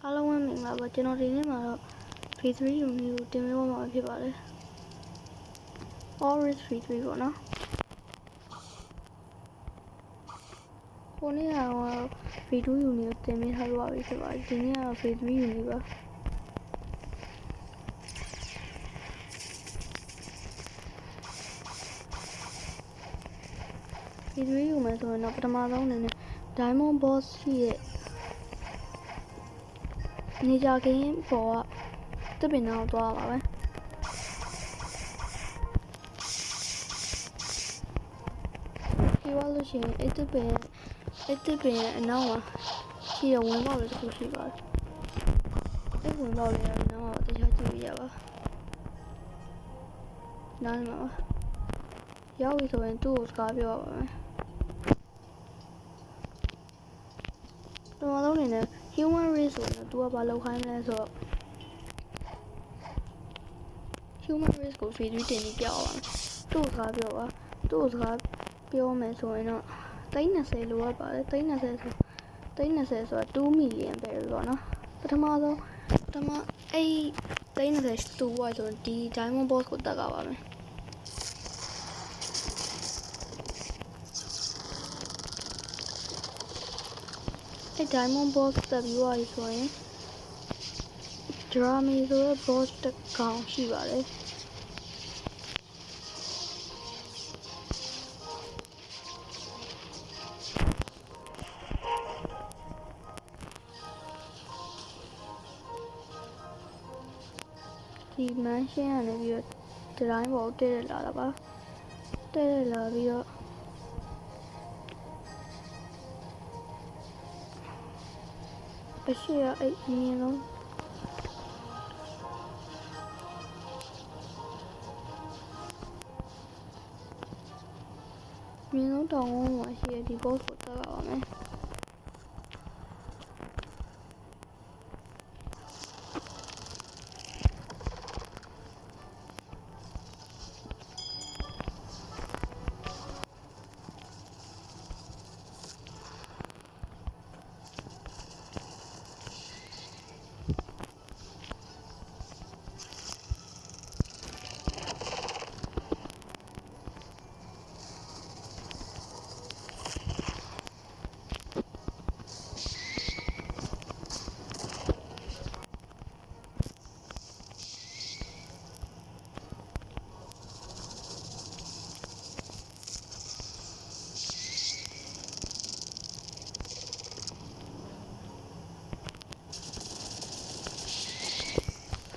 အားလုံးပဲမင်္ဂလာပါကျွန်တော်ဒီနေ့မှာတော့ V3 unit ကိုတင်ပြမှာဖြစ်ပါတယ် Orange V3 ပေါ့နော်ခုနေ့ကတော့ V2 unit ကိုတင်ပြထားလို့ပါပြီဖြစ်ပါတယ်ဒီနေ့ကတော့ V3 unit ပါV3 ယူမယ်ဆိုရင်တော့ပထမဆုံးအနေနဲ့ Diamond Boss ရှိရဲ့နေကြခင်းပေါ်ကတပင်တော့သွားပါပဲပြီးသွားလို့ရှိရင်အဲ့တပင်ရဲ့အနောက်မှာရှိတဲ့ဝင်းပေါက်လေးတစ်ခုရှိပါတယ်အဲ့ဝင်းပေါက်လေးကတော့နောက်မှာတခြားကြည့်ရပါနားမှာပါရောက်ပြီဆိုရင်သူ့ကိုစကားပြောပါမယ်တော်တော်လေးနဲ့ human race ဆိုတော့သူကဘာလုပ်ခိုင်းမလဲဆိုတော့ human race ကို V3 တင်ပြီးပြအောင်ပါသူ့စကားပြောပါသူ့စကားပြောမယ်ဆိုရင်တော့30လိုရပါတယ်30ဆိုတာ2 million ပဲပေါ့နော်ပထမအဲ့30တူဝိုင်းဆိုဒီ diamond boss ကိုတက်ကြပါမယ်အဲ့ diamond boss တက်ပြီးသွားပြီဆိုရင် drama ဆိုတဲ့ boss တစ်ကောင်ရှိပါတယ်ဒီ mansion ကနေပြီးတော့ဒီတိုင်းပေါ်တည့်ရလာတာပါတည့်ရလာပြီးတော့အရှိရအဲ့အမြင်ဆုံးတောင်ဝန်းမှာရှိတဲ့ဒီ boss ကိုတက်ပါမယ်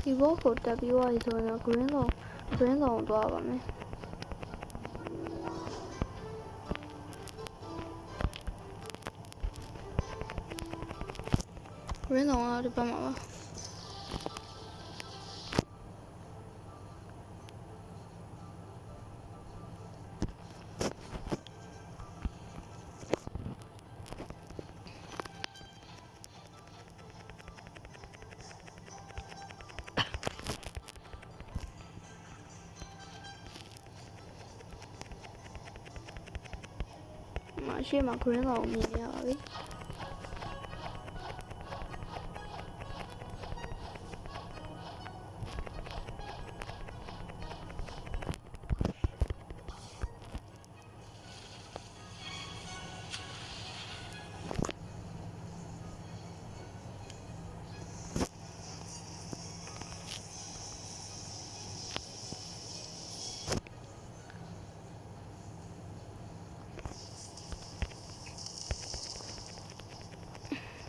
ဒီ boss ကိုတက်ပြီးသွားပြီဆိုရင်တော့ green zone သွားပါမယ်green zone ကဒီဘက်မှာပါရှေ့မှာ green zone ကိုမြင်ရပါပြီ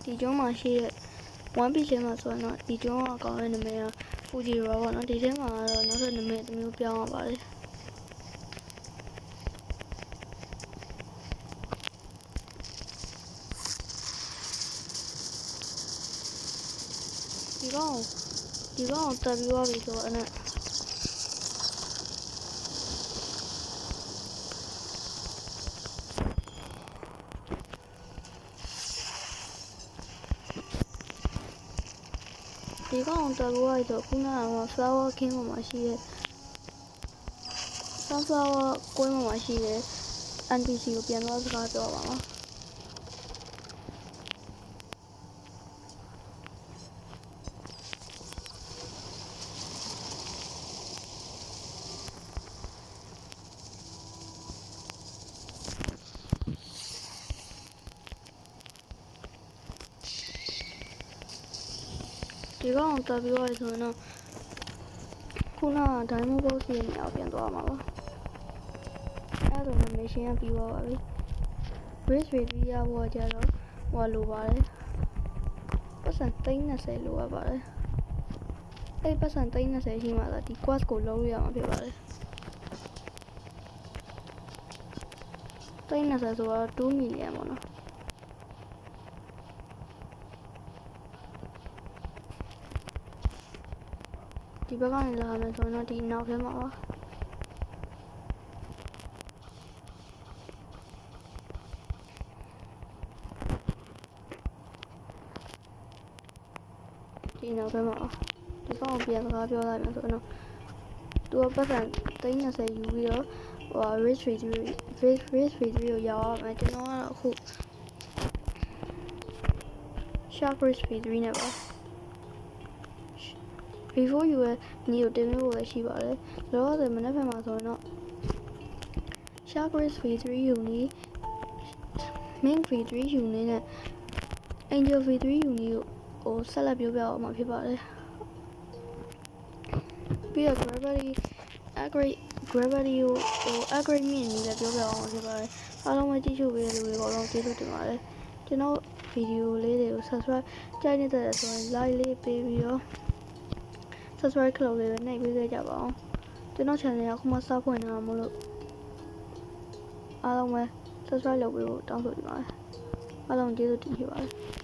ဒီကျွန်းမှာရှိတဲ့ one piece ထဲမှာဆိုရင်တော့ဒီကျွန်းကကောင်းတဲ့နာမည်က Fuji Rock ပေါ့နော်ဒီထဲမှာတော့နောက်ထပ်နာမည်တစ်မျိုးပြောင်းရပါတယ်ဒီကောင်တက်ပြီးသွားပြီဆိုတော့အဲ့ဒီကောင်တက်ပြီးသွားပြီဆိုခုနက flower king ပေါ်မှာရှိတဲ့ sunflower ကွင်းပေါ်မှာရှိတဲ့ NPC ကိုပြန်သွားစကားပြောပါမယ် ဒီကောင်တက်ပြီးတော့ဆိုရင်တော့ခုနက diamond box ရဲ့နေရာပြန်သွားမှာပါအဲ့ဒါဆို mission ကပြီးသွားပါပြီ bridge victory ရဖို့ကြတော့ဟိုလိုပါတယ်ပတ်စံ30လိုရပါတယ်အဲ့ပတ်စံ30ရှိမှသာဒီ quest ကိုလုံးလို့ရမှာဖြစ်ပါတယ်30ဆိုတော့2 million ပေါ့နော်ဒီဘက်ကနေလာမယ်ဆိုတော့ဒီနောက်ထဲမှာပါဒီနောက်ထဲမှာဒီကောင်ပြန်စကားပြောလိုက်မယ်ဆိုတော့သူကပတ်စံ30ယူပြီးတော့ဟို rich victory ကိုရောက်အောင်မယ်ကျွန်တော်ကတော့အခု shark rich victory နဲ့ပါ before you ရဲ့ညီကိုတင်ပေးဖို့ပဲရှိပါတယ်လောလောဆယ်မနေ့ဖက်မှာဆိုတော့ shark rich victory ယူနေ main victory ယူနေနဲ့ angel victory ယူနေကိုဆက်လက်ပြောပြအောင်မှာဖြစ်ပါတယ်ပြီးတော့ gravity upgrade ကိုupgrade မြင့်နေလည်းပြောပြအောင်မှာဖြစ်ပါတယ်အားလုံးပဲကြည့်ရှုပေးတဲ့လူတွေအကုန်လုံးကျေးဇူးတင်ပါတယ်ကျွန်တော်ဗီဒီယိုလေးတွေကို subscribe ကြိုက်နေတဲ့ဆိုရင် like လေးပေးပြီးတော့ subscribe ခလုပ်လေးပဲနှိပ်ပေးခဲ့ကြပါအောင်ကျွန်တော် channel ကခုမှစဖွင့်နေတာမို့လို့အားလုံးပဲ subscribe လုပ်ပေးဖို့တောင်းဆိုချင်ပါတယ်အားလုံးကျေးဇူးတင်ပါတယ်